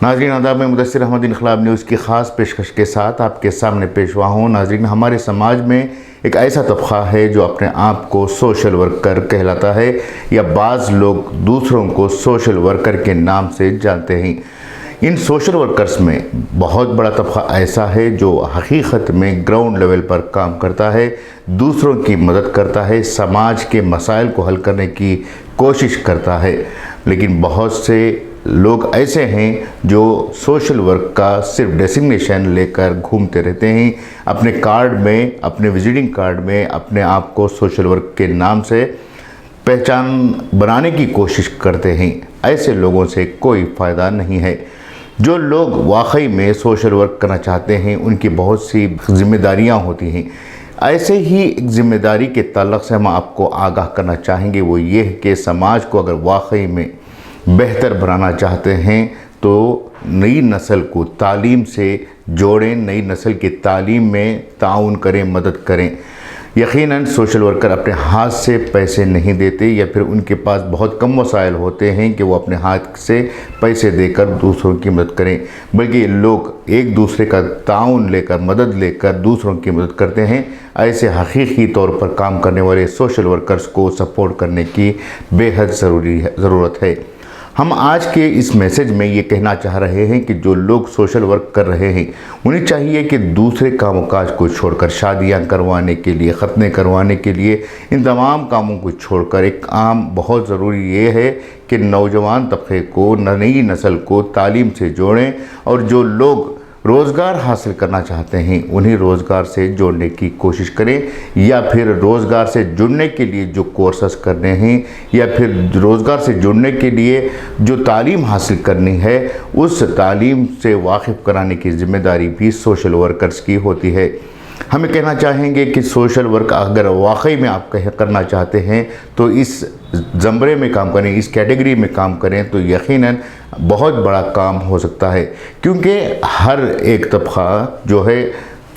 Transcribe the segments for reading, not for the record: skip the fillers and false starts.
नाज़रीन आदाब में मुदस्सिर अहमद इनकलाब न्यूज़ की ख़ास पेशकश के साथ आपके सामने पेश हुआ हूँ। नाज़रीन, हमारे समाज में एक ऐसा तबक़ा है जो अपने आप को सोशल वर्कर कहलाता है या बाज़ लोग दूसरों को सोशल वर्कर के नाम से जानते हैं। इन सोशल वर्कर्स में बहुत बड़ा तबक़ा ऐसा है जो हकीकत में ग्राउंड लेवल पर काम करता है, दूसरों की मदद करता है, समाज के मसाइल को हल करने की कोशिश करता है। लेकिन बहुत से लोग ऐसे हैं जो सोशल वर्क का सिर्फ डेसिग्नेशन लेकर घूमते रहते हैं, अपने कार्ड में, अपने विजिटिंग कार्ड में अपने आप को सोशल वर्क के नाम से पहचान बनाने की कोशिश करते हैं। ऐसे लोगों से कोई फ़ायदा नहीं है। जो लोग वाकई में सोशल वर्क करना चाहते हैं उनकी बहुत सी जिम्मेदारियां होती हैं। ऐसे ही एक ज़िम्मेदारी के ताल्लुक़ से हम आपको आगाह करना चाहेंगे, वो ये है कि समाज को अगर वाकई में बेहतर बनाना चाहते हैं तो नई नस्ल को तालीम से जोड़ें, नई नस्ल की तालीम में ताउन करें, मदद करें। यकीनन सोशल वर्कर अपने हाथ से पैसे नहीं देते या फिर उनके पास बहुत कम वसाइल होते हैं कि वो अपने हाथ से पैसे देकर दूसरों की मदद करें, बल्कि लोग एक दूसरे का ताउन लेकर, मदद लेकर दूसरों की मदद करते हैं। ऐसे हकीकी तौर पर काम करने वाले सोशल वर्कर्स को सपोर्ट करने की बेहद ज़रूरत है। हम आज के इस मैसेज में ये कहना चाह रहे हैं कि जो लोग सोशल वर्क कर रहे हैं उन्हें चाहिए कि दूसरे कामकाज को छोड़कर, शादियां करवाने के लिए, ख़त्ने करवाने के लिए, इन तमाम कामों को छोड़कर एक काम बहुत ज़रूरी ये है कि नौजवान तबके को, नई नस्ल को तालीम से जोड़ें और जो लोग रोज़गार हासिल करना चाहते हैं उन्हें रोज़गार से जोड़ने की कोशिश करें, या फिर रोज़गार से जुड़ने के लिए जो कोर्सेस करने हैं या फिर रोज़गार से जुड़ने के लिए जो तालीम हासिल करनी है उस तालीम से वाकिफ़ कराने की ज़िम्मेदारी भी सोशल वर्कर्स की होती है। हमें कहना चाहेंगे कि सोशल वर्क अगर वाकई में आप करना चाहते हैं तो इस ज़मरे में काम करें, इस कैटेगरी में काम करें तो यकीनन बहुत बड़ा काम हो सकता है, क्योंकि हर एक तबक़ा जो है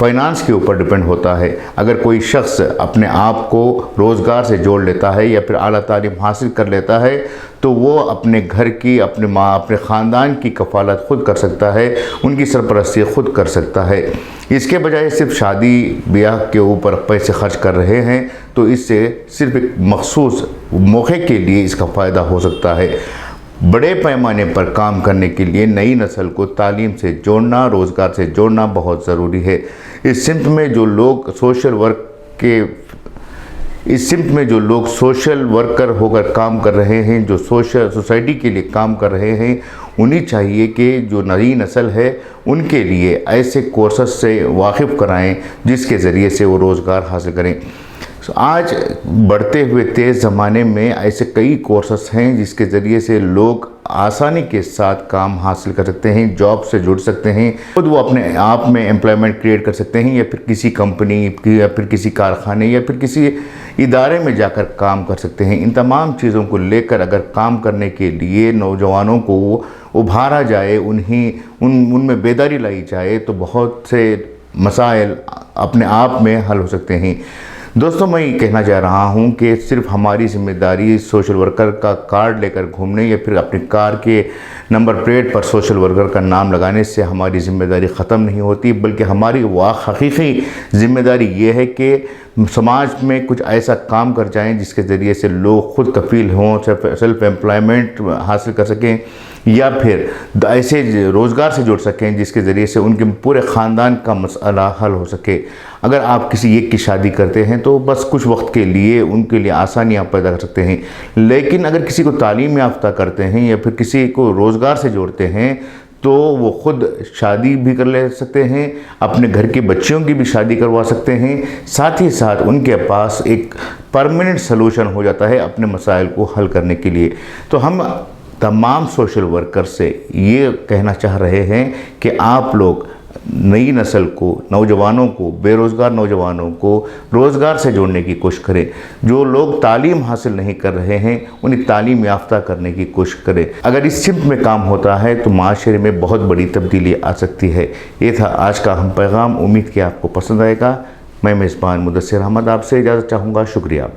फ़ाइनेंस के ऊपर डिपेंड होता है। अगर कोई शख्स अपने आप को रोज़गार से जोड़ लेता है या फिर आला तालीम हासिल कर लेता है तो वो अपने घर की, अपने माँ, अपने ख़ानदान की कफ़ालत ख़ुद कर सकता है, उनकी सरपरस्ती ख़ुद कर सकता है। इसके बजाय सिर्फ शादी ब्याह के ऊपर पैसे खर्च कर रहे हैं तो इससे सिर्फ एक मखसूस मौके के लिए इसका फ़ायदा हो सकता है। बड़े पैमाने पर काम करने के लिए नई नस्ल को तालीम से जोड़ना, रोज़गार से जोड़ना बहुत ज़रूरी है। इस सिमत में जो लोग सोशल वर्कर होकर काम कर रहे हैं, जो सोसाइटी के लिए काम कर रहे हैं, उन्हें चाहिए कि जो नई नस्ल है उनके लिए ऐसे कोर्सेस से वाकिफ़ कराएं जिसके ज़रिए से वो रोज़गार हासिल करें। आज बढ़ते हुए तेज़ ज़माने में ऐसे कई कोर्सेस हैं जिसके ज़रिए से लोग आसानी के साथ काम हासिल कर सकते हैं, जॉब से जुड़ सकते हैं, खुद वो अपने आप में एम्प्लॉयमेंट क्रिएट कर सकते हैं या फिर किसी कंपनी या फिर किसी कारखाने या फिर किसी इदारे में जाकर काम कर सकते हैं। इन तमाम चीज़ों को लेकर अगर काम करने के लिए नौजवानों को उभारा जाए, उनमें बेदारी लाई जाए तो बहुत से मसाइल अपने आप में हल हो सकते हैं। दोस्तों, मैं ये कहना चाह रहा हूँ कि सिर्फ हमारी ज़िम्मेदारी सोशल वर्कर का कार्ड लेकर घूमने या फिर अपनी कार के नंबर प्लेट पर सोशल वर्कर का नाम लगाने से हमारी ज़िम्मेदारी ख़त्म नहीं होती, बल्कि हमारी हकीकी ज़िम्मेदारी ये है कि समाज में कुछ ऐसा काम कर जाएं जिसके ज़रिए से लोग खुद कफ़ील हों, सेल्फ एम्प्लॉयमेंट हासिल कर सकें या फिर ऐसे रोज़गार से जुड़ सकें जिसके ज़रिए से उनके पूरे ख़ानदान का मसला हल हो सके। अगर आप किसी एक की शादी करते हैं तो बस कुछ वक्त के लिए उनके लिए आसानियाँ पैदा कर सकते हैं, लेकिन अगर किसी को तालीम याफ्ता करते हैं या फिर किसी को रोज़गार से जोड़ते हैं तो वो ख़ुद शादी भी कर ले सकते हैं, अपने घर के बच्चों की भी शादी करवा सकते हैं, साथ ही साथ उनके पास एक परमानेंट सलूशन हो जाता है अपने मसाइल को हल करने के लिए। तो हम तमाम सोशल वर्कर से ये कहना चाह रहे हैं कि आप लोग नई नस्ल को, नौजवानों को, बेरोज़गार नौजवानों को रोज़गार से जोड़ने की कोशिश करें। जो लोग तालीम हासिल नहीं कर रहे हैं उन्हें तालीम याफ्ता करने की कोशिश करें। अगर इस सिमत में काम होता है तो माशरे में बहुत बड़ी तब्दीली आ सकती है। ये था आज का अहम पैगाम। उम्मीद कि आपको पसंद आएगा। मैं मेज़बान मुदस्सिर अहमद आपसे इजाज़त चाहूँगा। शुक्रिया।